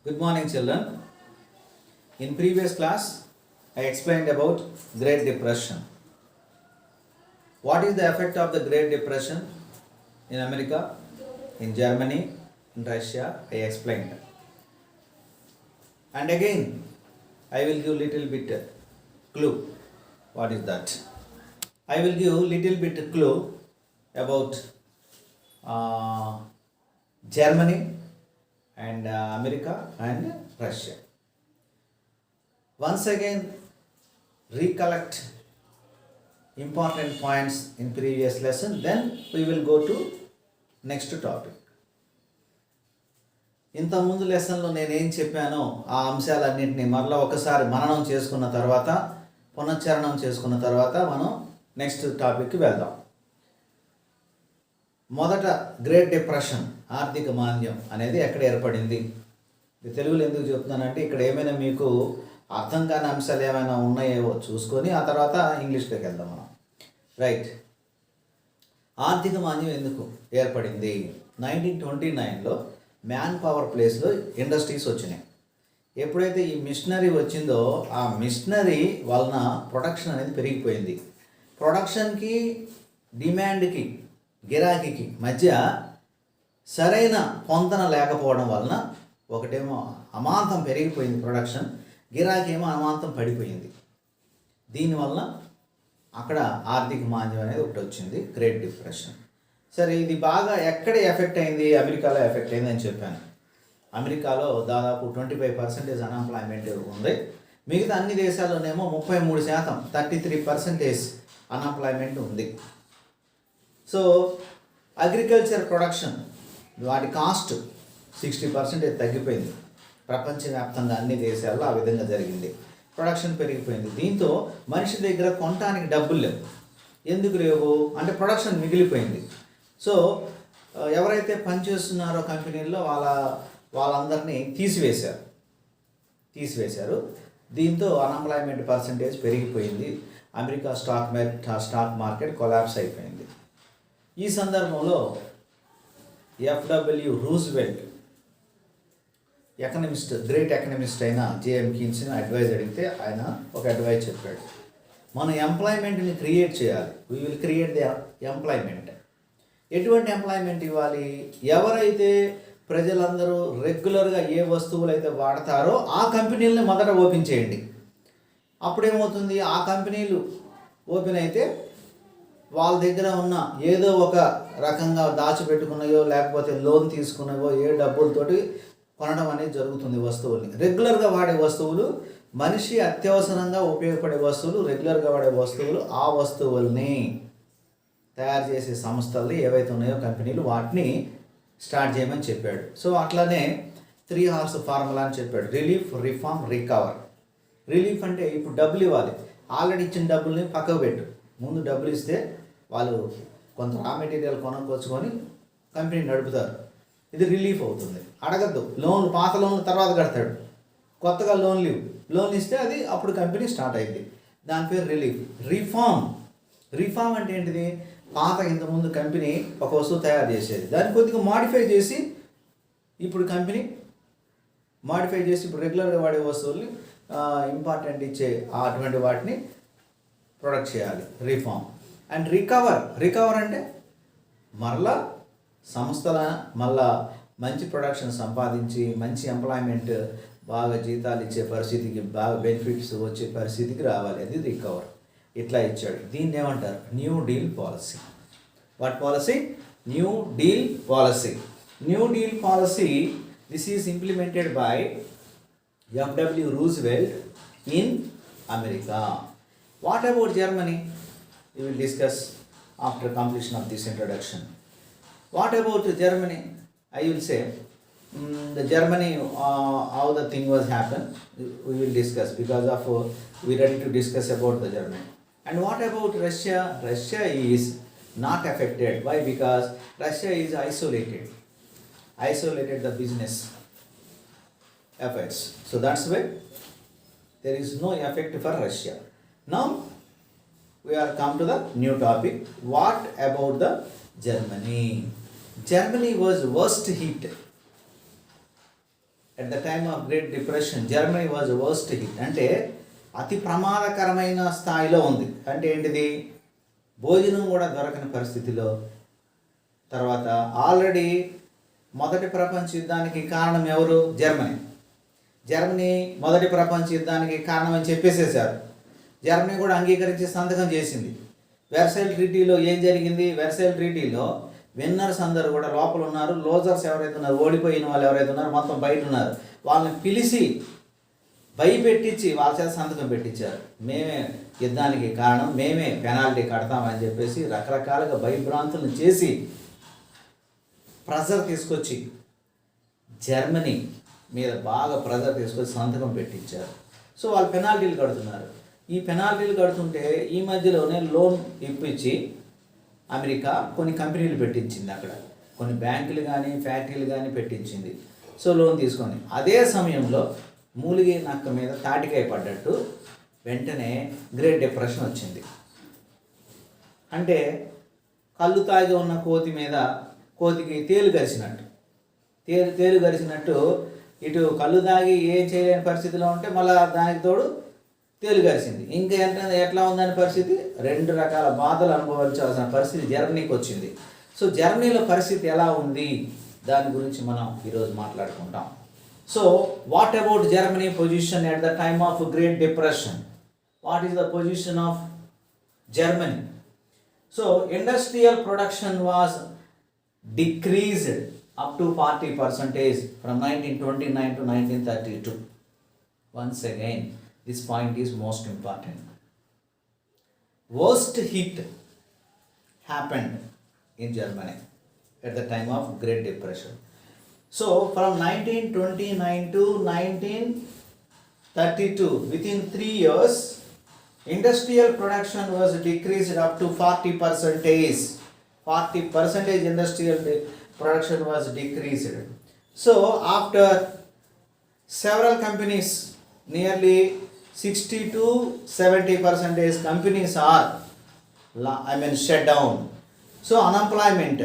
Good morning, children. In previous class, I explained about Great Depression. What is the effect of the Great Depression in America, in Germany, in Russia? I explained. And again, I will give little bit clue. What is that? I will give little bit clue about Germany and America and Russia. Once again, recollect important points in previous lesson, then we will go to next topic. ఇంతకుముందు లెసన్లో నేనేం చెప్పానో ఆ అంశాలన్నింటినీ మరలా ఒకసారి మననం చేసుకున్న తర్వాత పునశ్చరణం చేసుకున్న తర్వాత మనం నెక్స్ట్ టాపిక్కి వెళ్దాం. మొదట గ్రేట్ డిప్రెషన్, ఆర్థిక మాంద్యం అనేది ఎక్కడ ఏర్పడింది? తెలుగులో ఎందుకు చెప్తున్నానంటే ఇక్కడ ఏమైనా మీకు అర్థం కాని అంశాలు ఏమైనా ఉన్నాయేవో చూసుకొని ఆ తర్వాత ఇంగ్లీష్లోకి వెళ్దాం మనం. రైట్, ఆర్థిక మాంద్యం ఎందుకు ఏర్పడింది? 1929లో మ్యాన్ పవర్ ప్లేస్లో ఇండస్ట్రీస్ వచ్చినాయి. ఎప్పుడైతే ఈ మిషనరీ వచ్చిందో ఆ మిషనరీ వలన ప్రొడక్షన్ అనేది పెరిగిపోయింది. ప్రొడక్షన్కి డిమాండ్కి గిరాకీకి మధ్య సరైన పొంతన లేకపోవడం వలన ఒకటేమో అమాంతం పెరిగిపోయింది ప్రొడక్షన్, గిరాకీ ఏమో అమాంతం పడిపోయింది. దీనివల్ల అక్కడ ఆర్థిక మాంద్యం అనేది ఒకటి వచ్చింది, గ్రేట్ డిప్రెషన్. సరే, ఇది బాగా ఎక్కడ ఎఫెక్ట్ అయింది? అమెరికాలో ఎఫెక్ట్ అయింది అని చెప్పాను. అమెరికాలో దాదాపు 25% అన్ఎంప్లాయ్మెంట్ ఉంది. మిగతా అన్ని దేశాల్లోనేమో 33%, 33% అన్ఎంప్లాయ్మెంట్ ఉంది. సో అగ్రికల్చర్ ప్రొడక్షన్ వాటి కాస్ట్ 60% తగ్గిపోయింది. ప్రపంచవ్యాప్తంగా అన్ని దేశాల్లో ఆ విధంగా జరిగింది. ప్రొడక్షన్ పెరిగిపోయింది. దీంతో మనిషి దగ్గర కొనడానికి డబ్బులు లేవు. ఎందుకు లేవు అంటే ప్రొడక్షన్ మిగిలిపోయింది. సో ఎవరైతే పనిచేస్తున్నారో కంపెనీల్లో వాళ్ళందరినీ తీసివేశారు. దీంతో అన్ఎంప్లాయ్మెంట్ పర్సంటేజ్ పెరిగిపోయింది. అమెరికా స్టాక్ మార్కెట్ కొలాప్స్ అయిపోయింది. ఈ సందర్భంలో FW Roosevelt economist, great economist అయిన జేఎం కీన్స్ని అడ్వైజ్ అడిగితే ఆయన ఒక అడ్వైజ్ చెప్పాడు. మనం ఎంప్లాయ్మెంట్ని క్రియేట్ చేయాలి. We will create the employment. ఎటువంటి ఎంప్లాయ్మెంట్ ఇవ్వాలి? ఎవరైతే ప్రజలందరూ రెగ్యులర్గా ఏ వస్తువులు అయితే వాడతారో ఆ కంపెనీలని మొదట ఓపెన్ చేయండి. అప్పుడేమవుతుంది, ఆ కంపెనీలు ఓపెన్ అయితే వాళ్ళ దగ్గర ఉన్న ఏదో ఒక రకంగా దాచిపెట్టుకున్నాయో లేకపోతే లోన్ తీసుకున్నాయో ఏ డబ్బులతోటి కొనడం అనేది జరుగుతుంది. వస్తువుల్ని రెగ్యులర్గా వాడే వస్తువులు, మనిషి అత్యవసరంగా ఉపయోగపడే వస్తువులు, రెగ్యులర్గా వాడే వస్తువులు, ఆ వస్తువుల్ని తయారు చేసే సంస్థలు ఏవైతే ఉన్నాయో కంపెనీలు వాటిని స్టార్ట్ చేయమని చెప్పాడు. సో అట్లానే 3 R's ఫార్ములా అని చెప్పాడు. Relief, reform, recover. రిలీఫ్ అంటే ఇప్పుడు డబ్బులు ఇవ్వాలి. ఆల్రెడీ ఇచ్చిన డబ్బుల్ని పక్కకు పెట్టు. ముందు డబ్బులు ఇస్తే వాళ్ళు కొంత రా మెటీరియల్ కొనుక్కొచ్చుకొని కంపెనీ నడుపుతారు. ఇది రిలీఫ్ అవుతుంది. అడగద్దు లోన్లు, పాత లోన్లు తర్వాత కడతాడు. కొత్తగా లోన్లు ఇస్తే అది అప్పుడు కంపెనీ స్టార్ట్ అయింది. దాని పేరు రిలీఫ్. రిఫార్మ్ అంటే ఏంటిది? పాత ఇంతకుముందు కంపెనీ ఒక వస్తువు తయారు చేసేది, దాన్ని కొద్దిగా మాడిఫై చేసి ఇప్పుడు కంపెనీ ఇప్పుడు రెగ్యులర్గా వాడే వస్తువుల్ని ఇంపార్టెంట్ ఇచ్చే అటువంటి వాటిని ప్రొడక్ట్ చేయాలి. రిఫార్మ్. అండ్ రికవర్ అంటే మరలా సంస్థల మంచి ప్రొడక్షన్ సంపాదించి మంచి ఎంప్లాయ్మెంట్, బాగా జీతాలు ఇచ్చే పరిస్థితికి, బాగా బెనిఫిట్స్ వచ్చే పరిస్థితికి రావాలి. అది రికవర్. ఇట్లా ఇచ్చాడు. దీన్ని ఏమంటారు? New deal policy. What policy? New deal policy. This is implemented by FW Roosevelt in America. What about Germany? We will discuss after completion of this introduction. What about Germany? I will say the Germany, how the thing was happened, we will discuss because of we ready to discuss about the Germany. And what about Russia? Russia is not affected. Why? Because Russia is isolated the business effects. So that's why there is no effect for Russia. Now we are come to the new topic. What about the Germany? Germany was worst hit at the time of great depression Germany was worst hit. అంటే అతి ప్రమాదకరమైన స్థాయిలో ఉంది. అంటే ఏంటిది? భోజనం కూడా దొరకని పరిస్థితిలో, తర్వాత ఆల్రెడీ మొదటి ప్రపంచ యుద్ధానికి కారణం ఎవరు? జర్మనీ మొదటి ప్రపంచ యుద్ధానికి కారణం అని చెప్పేసేసారు. జర్మనీ కూడా అంగీకరించి సంతకం చేసింది. వెర్సైల్ ట్రీటీలో ఏం జరిగింది? వెర్సైల్ ట్రీటీలో విన్నర్స్ అందరూ కూడా లోపల ఉన్నారు, లోజర్స్ ఎవరైతే ఉన్నారు, ఓడిపోయిన వాళ్ళు ఎవరైతే ఉన్నారో మొత్తం బయట ఉన్నారు. వాళ్ళని పిలిచి భయపెట్టించి వాళ్ళ చేత సంతకం పెట్టించారు. మేమే యుద్ధానికి కారణం, మేమే పెనాల్టీ కడతామని చెప్పేసి రకరకాలుగా భయభ్రాంతులను చేసి ప్రెజర్ తీసుకొచ్చి జర్మనీ మీద బాగా ప్రెజర్ తీసుకొచ్చి సంతకం పెట్టించారు. సో వాళ్ళు పెనాల్టీలు కడుతున్నారు. ఈ పెనాల్టీలు కడుతుంటే ఈ మధ్యలోనే లోన్ ఇప్పించి అమెరికా కొన్ని కంపెనీలు పెట్టించింది, అక్కడ కొన్ని బ్యాంకులు కానీ ఫ్యాక్టరీలు కానీ పెట్టించింది. సో లోన్ తీసుకొని అదే సమయంలో మూలిగే నక్క మీద తాటికాయ పడ్డట్టు వెంటనే గ్రేట్ డిప్రెషన్ వచ్చింది. అంటే కళ్ళు తాగి ఉన్న కోతి మీద కోతికి తేలు గరిచినట్టు, తేలు గరిచినట్టు ఇటు కళ్ళు తాగి ఏం చేయలేని పరిస్థితిలో ఉంటే మళ్ళీ దానికి తోడు తేలు గరిచింది. ఇంకా ఎట్లా ఉందని పరిస్థితి? 2 రకాల బాధలు అనుభవించాల్సిన పరిస్థితి జర్మనీకి వచ్చింది. సో జర్మనీలో పరిస్థితి ఎలా ఉంది దాని గురించి మనం ఈరోజు మాట్లాడుకుంటాం. So what about Germany position at the time of great depression? What is the position of Germany? So industrial production was decreased up to 40% from 1929 to 1932. Once again, this point is most important. Worst hit happened in Germany at the time of Great Depression. So from 1929 to 1932, within 3 years, industrial production was decreased up to 40%. 40% industrial production was decreased. So after several companies, nearly 60 to 70% companies are shut down. So unemployment,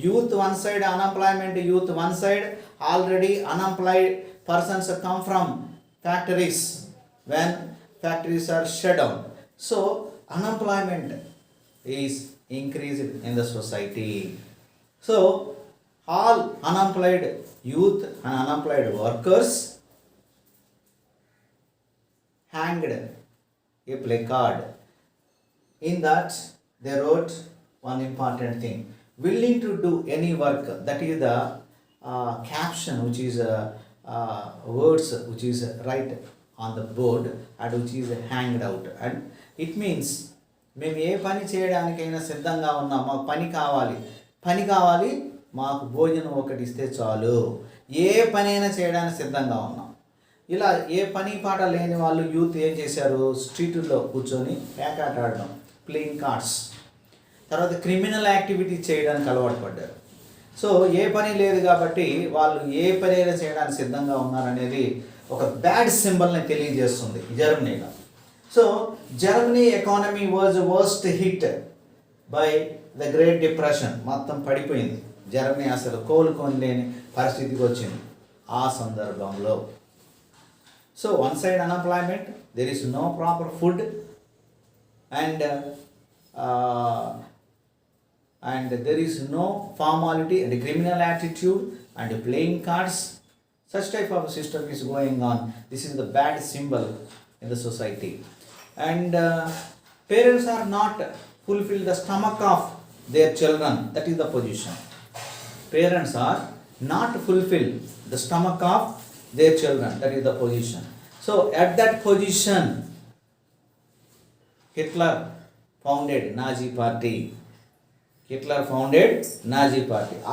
youth one side, unemployment youth one side, already unemployed persons come from factories when factories are shut down. So unemployment is increased in the society. So all unemployed youth and unemployed workers hanged a placard. In that they wrote one important thing: willing to do any work. That is the caption, which is words which is right on the board and which is hanged out. And it means మేము ఏ పని చేయడానికైనా సిద్ధంగా ఉన్నాం, మాకు పని కావాలి, మాకు భోజనం ఒకటి ఇస్తే చాలు, ఏ పని అయినా చేయడానికి సిద్ధంగా ఉన్నాం. ఇలా ఏ పని పాట లేని వాళ్ళు యూత్ ఏం చేశారు? స్ట్రీట్లో కూర్చొని ప్యాకాట్ ఆడడం, ప్లేయింగ్ కార్డ్స్, తర్వాత క్రిమినల్ యాక్టివిటీ చేయడానికి అలవాటు పడ్డారు. సో ఏ పని లేదు కాబట్టి వాళ్ళు ఏ పని అయినా చేయడానికి సిద్ధంగా ఉన్నారనేది ఒక బ్యాడ్ సింబల్ని తెలియజేస్తుంది జర్మనీలో. So Germany economy was worst hit by the Great Depression. మొత్తం పడిపోయింది. జర్మనీ అసలు కోలుకోలేని పరిస్థితికి వచ్చింది ఆ సందర్భంలో. So one side unemployment, there is no proper food and there is no formality and criminal attitude and playing cards. Such type of system is going on. This is the bad symbol in the society. And parents are not fulfill the stomach of their children. That is the position. Parents are not fulfill the stomach of their children. That is the position. So at that position, Hitler founded Nazi party.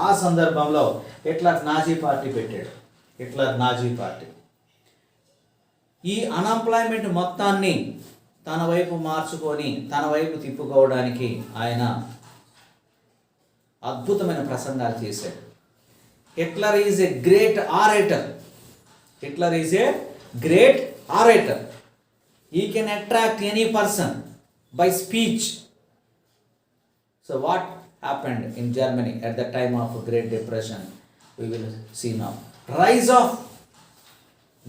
ఆ సందర్భంలో Hitler Nazi party పెట్టాడు. ఈ unemployment మొత్తాన్ని తన వైపు మార్చుకొని తన వైపు తిప్పుకోవడానికి ఆయన అద్భుతమైన ప్రసంగాలు చేశాడు. Hitler is a great orator. He can attract any person by speech. So what happened in Germany at the time of Great Depression? We will see now. Rise of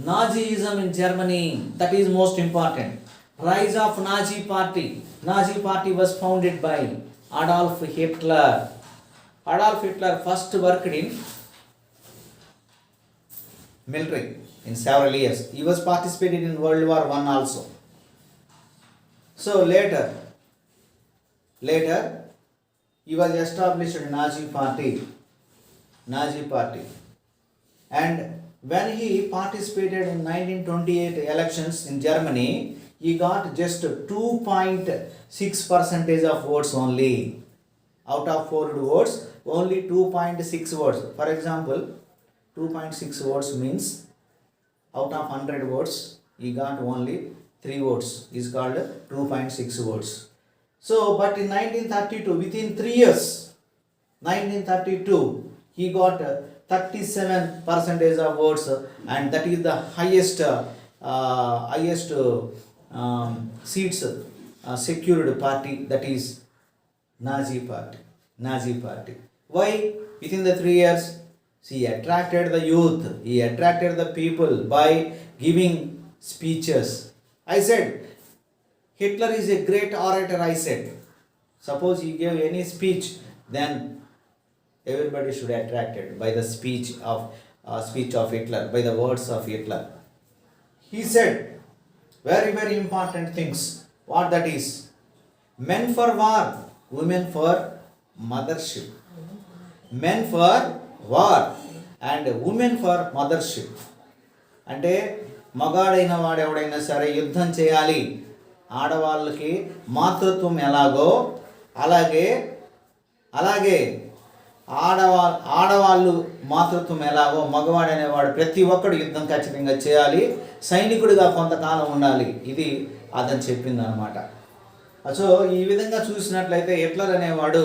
Nazism in Germany, that is most important. Rise of Nazi party. Nazi party was founded by Adolf Hitler. Adolf Hitler first worked in military in several years. He was participated in World War I also. So later he was established in Nazi party. And when he participated in 1928 elections in Germany, he got just 2.6% of votes only. Out of 400 votes, only 2.6 votes. For example, 2.6 votes means out of 100 votes, he got only 3 votes. Is called 2.6 votes. So, but in 1932, within 3 years, 1932, he got 37% of votes, and that is the highest seats secured party, that is Nazi party. Why? Within the 3 years, he attracted the youth, he attracted the people by giving speeches. I said, Hitler is a great orator, I said. Suppose he gave any speech, then everybody should be attracted by the speech of Hitler, by the words of Hitler. He said very, very important things. What that is? Men for war, women for mothership. Men for war and women for mothership. అంటే మగాడైన వాడు ఎవడైనా సరే యుద్ధం చేయాలి, ఆడవాళ్ళకి మాతృత్వం ఎలాగో అలాగే ఆడవాళ్ళు మాతృత్వం ఎలాగో మగవాడనేవాడు ప్రతి ఒక్కడు యుద్ధం ఖచ్చితంగా చేయాలి, సైనికుడిగా కొంతకాలం ఉండాలి. ఇది అతను చెప్పింది అనమాట. సో ఈ విధంగా చూసినట్లయితే హిట్లర్ అనేవాడు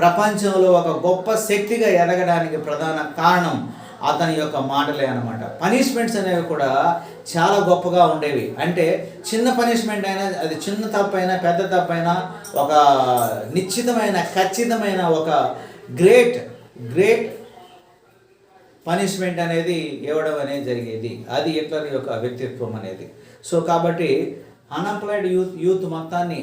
ప్రపంచంలో ఒక గొప్ప శక్తిగా ఎదగడానికి ప్రధాన కారణం అతని యొక్క మాటలే అనమాట. పనిష్మెంట్స్ అనేవి కూడా చాలా గొప్పగా ఉండేవి. అంటే చిన్న పనిష్మెంట్ అయినా, అది చిన్న తప్పైనా పెద్ద తప్పైనా, ఒక నిశ్చితమైన ఖచ్చితమైన ఒక గ్రేట్ పనిష్మెంట్ అనేది ఇవ్వడం అనేది జరిగేది. అది హిట్లర్ యొక్క వ్యక్తిత్వం అనేది. సో కాబట్టి అన్ఎంప్లాయిడ్ యూత్ మొత్తాన్ని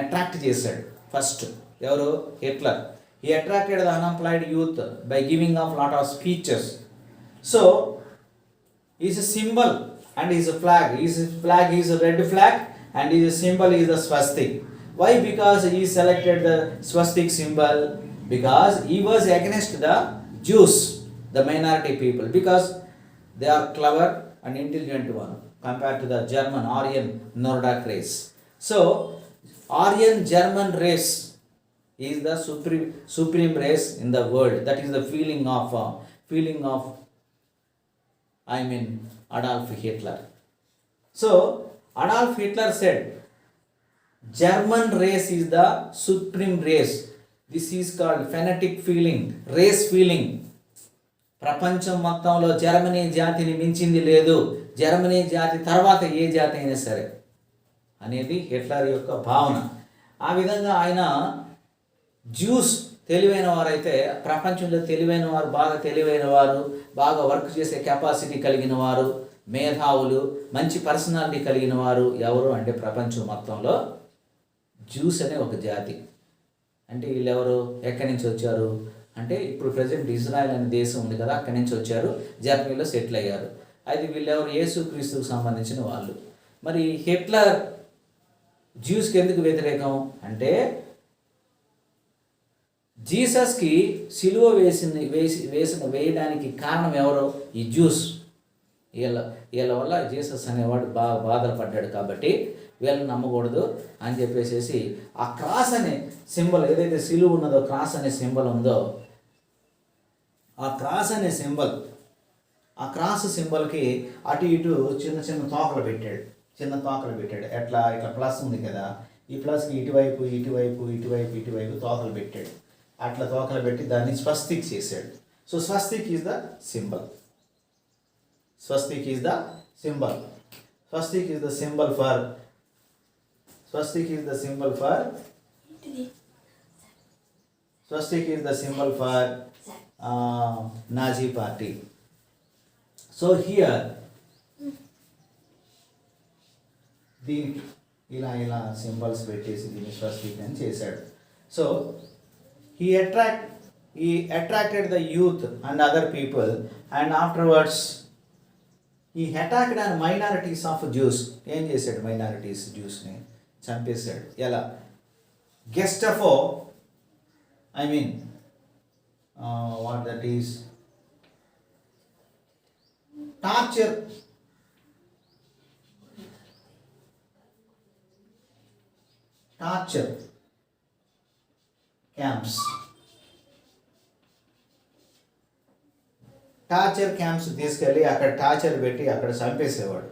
అట్రాక్ట్ చేశాడు ఫస్ట్. ఎవరు? Hitler. He attracted the unemployed youth by giving off lot of speeches. So, his symbol and his flag. His flag is a red flag and his symbol is the swastik. Why? Because he selected the swastik symbol because he was against the Jews, the minority people, because they are clever and intelligent one compared to the German Aryan Nordic race. So, Aryan German race is the supreme race in the world. That is the feeling of Adolf Hitler. So Adolf Hitler said German race is the supreme race. This is called phonetic feeling, race feeling. ప్రపంచం మొత్తంలో Germany జాతిని మించింది లేదు, Germany జాతి తర్వాత ఏ జాతి అయినా సరే అనేది హిట్లర్ యొక్క భావన. ఆ విధంగా ఆయన జ్యూస్ తెలివైన వారైతే, ప్రపంచంలో తెలివైన వారు, బాగా తెలివైన వారు, బాగా వర్క్ చేసే కెపాసిటీ కలిగిన వారు, మేధావులు, మంచి పర్సనాలిటీ కలిగిన వారు ఎవరు అంటే ప్రపంచం మొత్తంలో జ్యూస్ అనే ఒక జాతి. అంటే వీళ్ళు ఎవరు, ఎక్కడి నుంచి వచ్చారు అంటే ఇప్పుడు ప్రజెంట్ ఇజ్రాయెల్ అనే దేశం ఉంది కదా, అక్కడి నుంచి వచ్చారు, జర్మనీలో సెటిల్ అయ్యారు. అయితే వీళ్ళు ఎవరు? యేసుక్రీస్తుకు సంబంధించిన వాళ్ళు. మరి హిట్లర్ జ్యూస్కి ఎందుకు వ్యతిరేకం అంటే జీసస్కి సిలువ వేయడానికి కారణం ఎవరో? ఈ జ్యూస్. వీళ్ళ వల్ల జీసస్ అనేవాడు బాగా బాధలు పడ్డాడు కాబట్టి వీళ్ళని నమ్మకూడదు అని చెప్పేసి ఆ క్రాస్ అనే సింబల్ ఏదైతే సిలువ ఉన్నదో, క్రాస్ అనే సింబల్ ఉందో, ఆ క్రాస్ అనే సింబల్, ఆ క్రాస్ సింబల్కి అటు ఇటు చిన్న చిన్న తోకలు పెట్టాడు. ఎట్లా ఇట్లా ప్లస్ ఉంది కదా, ఈ ప్లస్కి ఇటువైపు తోకలు పెట్టాడు. అట్లా తోకలు పెట్టి దాన్ని స్వస్తిక్ చేశాడు. So Swastik is the symbol. Swastik is the symbol for Nazi party. So here దీనికి ఇలా ఇలా సింబల్స్ పెట్టేసి దీన్ని స్వస్తికని చేశాడు. So he attracted the youth and other people, and afterwards he attacked on minorities of Jews. ఏం చేశాడు? Minorities జ్యూస్ని చంపేశాడు. ఎలా? Gestapo, I mean what that is, torture camps, torture camps తీసుకెళ్ళి అక్కడ టార్చర్ పెట్టి అక్కడ చంపేసేవాడు.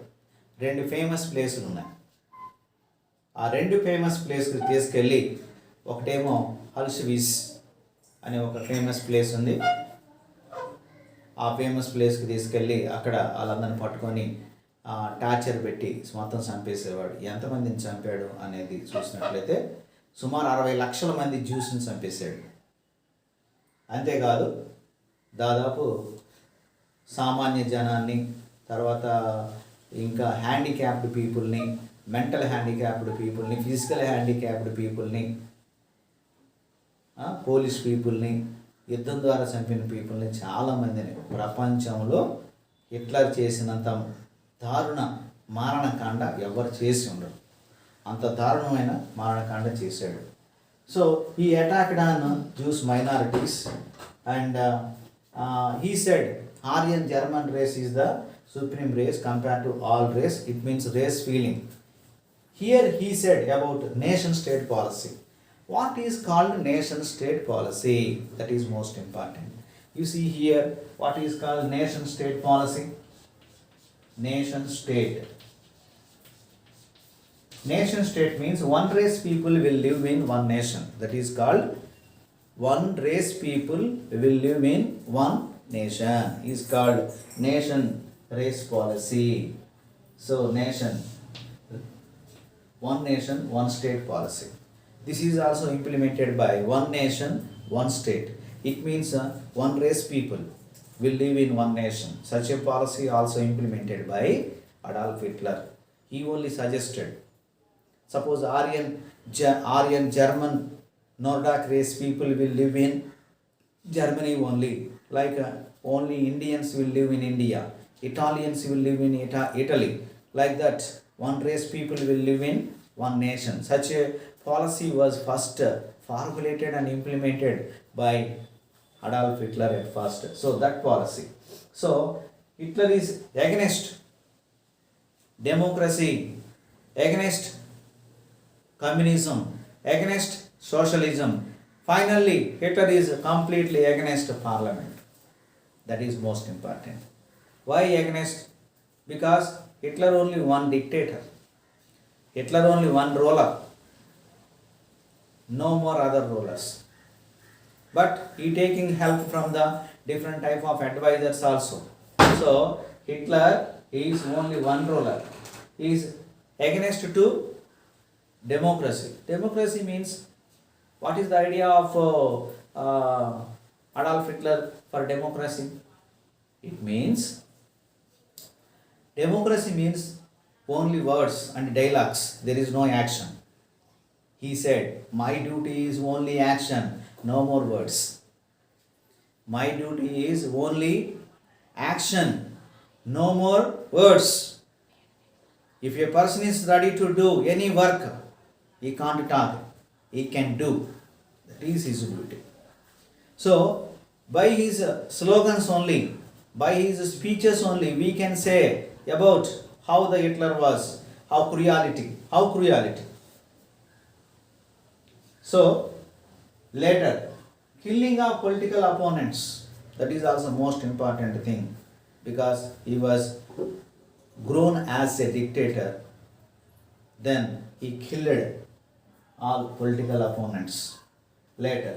2 ఫేమస్ ప్లేసులు ఉన్నాయి. ఆ 2 ఫేమస్ ప్లేస్కి తీసుకెళ్ళి, ఒకటేమో హల్స్విస్ అనే ఒక ఫేమస్ ప్లేస్ ఉంది. ఆ ఫేమస్ ప్లేస్కి తీసుకెళ్ళి అక్కడ వాళ్ళందరిని పట్టుకొని టార్చర్ పెట్టి మొత్తం చంపేసేవాడు. ఎంతమందిని చంపాడు అనేది చూసినట్లయితే సుమారు 60 లక్షల మంది జ్యూస్ని చంపేశాడు. అంతేకాదు, దాదాపు సామాన్య జనాన్ని, తర్వాత ఇంకా హ్యాండిక్యాప్డ్ పీపుల్ని, మెంటల్ హ్యాండిక్యాప్డ్ పీపుల్ని, ఫిజికల్ హ్యాండిక్యాప్డ్ పీపుల్ని, పోలీస్ పీపుల్ని, యుద్ధం ద్వారా చంపిన పీపుల్ని, చాలామందిని ప్రపంచంలో హిట్లర్ చేసినంత దారుణ మారణకాండ ఎవరు చేసి ఉండరు. అంత దారుణమైన మారణకాండ చేశాడు. సో ఈ attacked on Jews minorities, and he said Aryan German race is the supreme race compared to all race. It means race feeling. Here he said about nation state policy. What is called nation state policy? That is most important. You see here what is called nation state policy. Nation state. Nation state means one race people will live in one nation. That is called one race people will live in one nation. Is called nation race policy. So nation, one nation, one state policy. This is also implemented by one nation, one state. It means one race people will live in one nation. Such a policy also implemented by Adolf Hitler. He only suggested, suppose Aryan German Nordic race people will live in Germany only, like only Indians will live in India, Italians will live in Italy, like that one race people will live in one nation. Such a policy was first formulated and implemented by Adolf Hitler at first. So that policy. So Hitler is against democracy, against communism, against socialism. Finally, Hitler is completely against parliament. That is most important. Why against? Because Hitler only one dictator. Hitler only one ruler. No more other rulers. But he taking help from the different type of advisors also. So Hitler is only one ruler. He is against to democracy. Democracy means, what is the idea of Adolf Hitler for democracy? It means, democracy means only words and dialogues. There is no action. He said, my duty is only action, no more words. My duty is only action, no more words. If a person is ready to do any work, he can't talk, he can do. That is his duty. So, by his slogans only, by his speeches only, we can say about how the Hitler was, how cruelty. So, later, killing of political opponents, that is also most important thing, because he was grown as a dictator. Then he killed all political opponents. Later,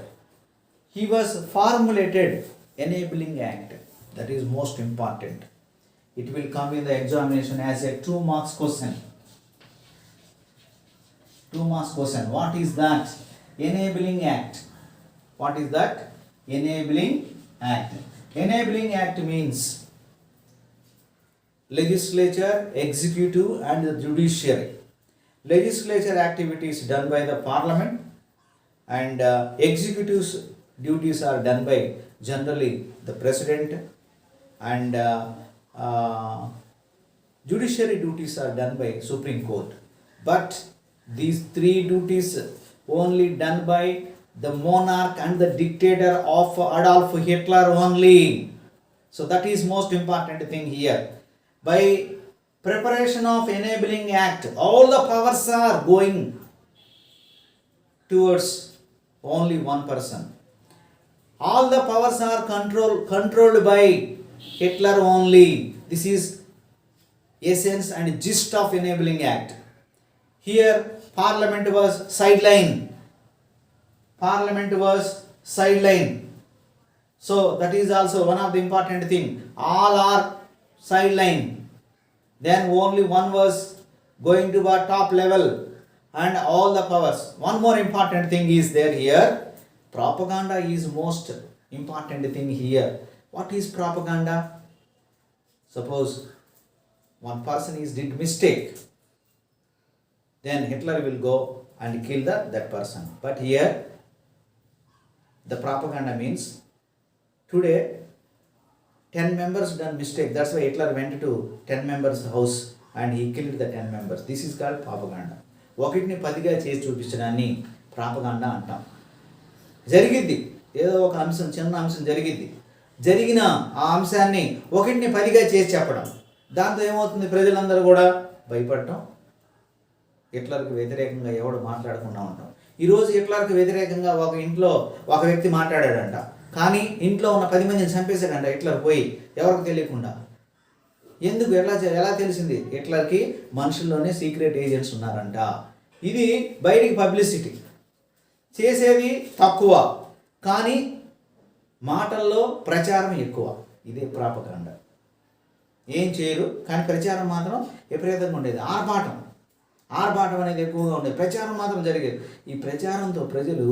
he was formulated enabling act. That is most important. It will come in the examination as a 2 marks question. 2 marks question. What is that? Enabling act. What is that? Enabling act. Enabling act means legislature, executive and the judiciary. legislature activities done by the parliament, and executives duties are done by generally the president, and judiciary duties are done by Supreme Court. But these three duties only done by the monarch and the dictator of Adolf Hitler only. So that is most important thing here. By preparation of enabling act, all the powers are going towards only one person. All the powers are controlled by Hitler only. This is essence and gist of enabling act. Here parliament was sidelined. So that is also one of the important thing. All are sidelined. Then only one was going to the top level, and all the powers. One more important thing is there here. Propaganda is most important thing here. What is propaganda? Suppose one person did mistake, then Hitler will go and kill that person. But here the propaganda means today 10 members done mistake. That's why Hitler went to 10 members house and he killed the 10 members. This is called propaganda. ఒకటిని 10గా చేసి చూపించడాన్ని propaganda అంటాం. జరిగిద్ది ఏదో ఒక అంశం, చిన్న అంశం జరిగిన ఆ అంశాన్ని ఒకటిని 10గా చేసి చెప్పడం. దాంతో ఏమవుతుంది? ప్రజలందరూ కూడా భయపడటం, హిట్లర్కి వ్యతిరేకంగా ఎవడు మాట్లాడకుండా ఉంటాం. ఈరోజు హిట్లర్కి వ్యతిరేకంగా ఒక ఇంట్లో ఒక వ్యక్తి మాట్లాడాడంట, కానీ ఇంట్లో ఉన్న 10 మందిని చంపేశాడంట హిట్లర్ పోయి, ఎవరికి తెలియకుండా. ఎందుకు? ఎలా తెలిసింది? హిట్లర్కి మనుషుల్లోనే సీక్రెట్ ఏజెంట్స్ ఉన్నారంట. ఇది బయటికి పబ్లిసిటీ చేసేది తక్కువ, కానీ మాటల్లో ప్రచారం ఎక్కువ. ఇదే ప్రాపగాండా. ఏం చేయరు, కానీ ప్రచారం మాత్రం విపరీతంగా ఉండేది. ఆర్భాటం అనేది ఎక్కువగా ఉండేది, ప్రచారం మాత్రం జరిగేది. ఈ ప్రచారంతో ప్రజలు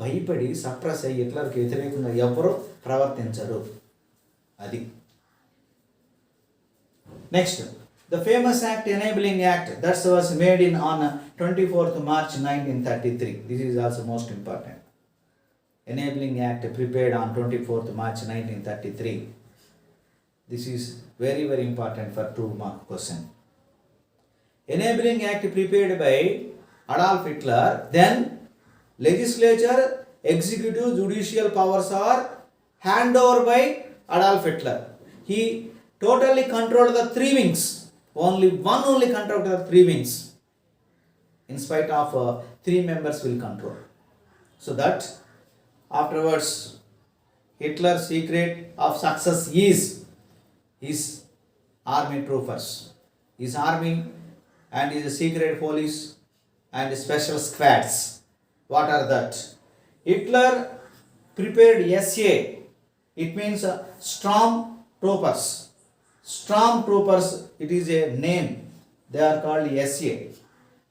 భయపడి సప్రెస్ అయ్యి హిట్లర్కి వ్యతిరేకంగా ఎవరు ప్రవర్తించరు. అది next, the famous act enabling act that was made in on 24th March 1933. This is also most important. Enabling act prepared on 24th March 1933. This is very very important for 2-mark question. Enabling Act prepared by Adolf Hitler, then legislature, executive, judicial powers are handed over by Adolf Hitler. He totally controlled the three wings. Only controlled the three wings. In spite of 3 members will control. So that afterwards Hitler's secret of success is his army troopers, his army and his secret police and special squads. What are that? Hitler prepared SA. It means storm troopers. Storm troopers, it is a name. They are called SA.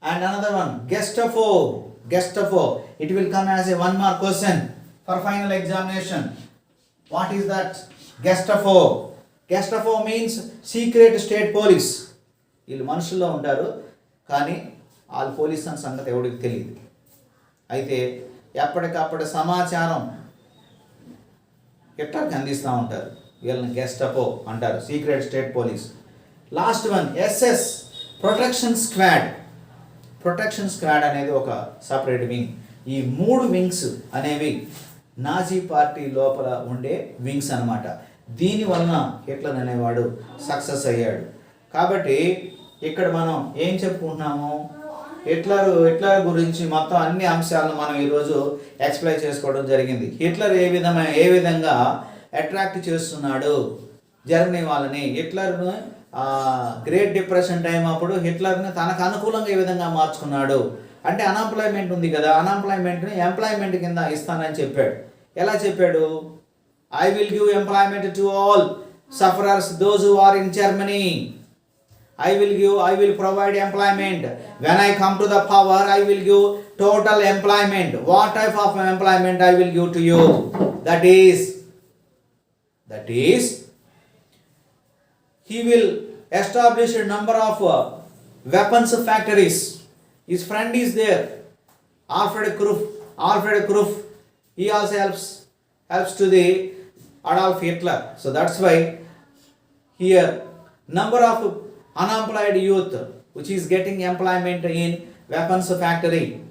And another one, Gestapo. It will come as a 1-mark question for final examination. What is that? Gestapo means secret state police. వీళ్ళు మనుషుల్లో ఉంటారు, కానీ వాళ్ళు police అని సంగతి ఎవరికి తెలియదు. అయితే ఎప్పటికప్పుడు సమాచారం హిట్లర్కి అందిస్తూ ఉంటారు. వీళ్ళని గెస్టపో అంటారు, secret state police. Last one, SS protection squad అనేది ఒక సపరేట్ వింగ్. ఈ 3 వింగ్స్ అనేవి నాజీ పార్టీ లోపల ఉండే వింగ్స్ అన్నమాట. దీనివలన హిట్లర్ అనేవాడు సక్సెస్ అయ్యాడు. కాబట్టి ఇక్కడ మనం ఏం చెప్పుకుంటున్నాము? హిట్లర్ గురించి మొత్తం అన్ని అంశాలను మనం ఈరోజు ఎక్స్ప్లెయిన్ చేసుకోవడం జరిగింది. హిట్లర్ ఏ విధంగా అట్రాక్ట్ చేస్తున్నాడు జర్మనీ వాళ్ళని. హిట్లర్ను గ్రేట్ డిప్రెషన్ టైం అప్పుడు హిట్లర్ని తనకు అనుకూలంగా ఏ విధంగా మార్చుకున్నాడు అంటే, అన్ఎంప్లాయ్మెంట్ ఉంది కదా, అన్ఎంప్లాయ్మెంట్ని ఎంప్లాయ్మెంట్ కింద ఇస్తానని చెప్పాడు. ఎలా చెప్పాడు? I will give employment to all sufferers, those who are in Germany. I will provide employment. When I come to the power, I will give total employment. What type of employment I will give to you? That is, he will establish a number of weapons factories. His friend is there, Alfred Krupp, he also helps to the Adolf Hitler. So that's why here number of unemployed youth which is getting employment in weapons factory.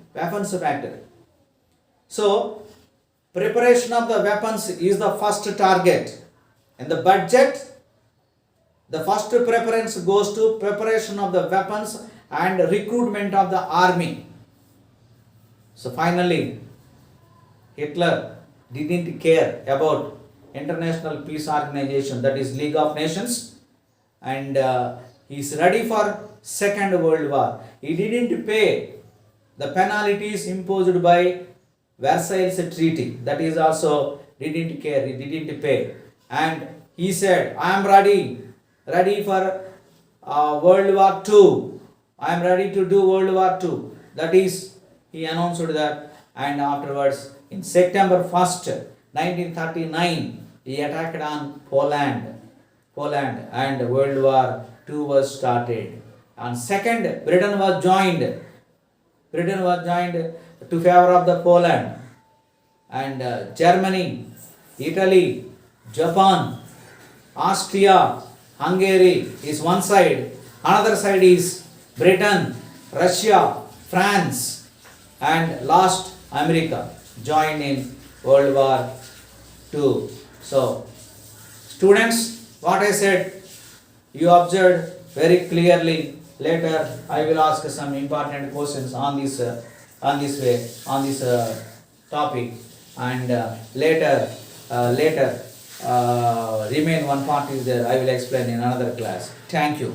So preparation of the weapons is the first target. In the budget, the first preference goes to preparation of the weapons and recruitment of the army. So finally, Hitler didn't care about International Peace Organization, that is League of Nations, and he is ready for Second World War. He didn't pay the penalties imposed by Versailles Treaty. That is also didn't care. He didn't pay, and he said, "I am ready for World War II. I am ready to do World War II." That is, he announced that, and afterwards, in September 1st, 1939, he attacked on Poland, and World War II was started. And second, Britain was joined to favor of the Poland, and Germany, Italy, Japan, Austria, Hungary is one side, another side is Britain, Russia, France, and last America joined in World War II. So, students, what I said, you observed very clearly. Later, I will ask some important questions on this topic, and later, remain one part is there. I will explain in another class. Thank you.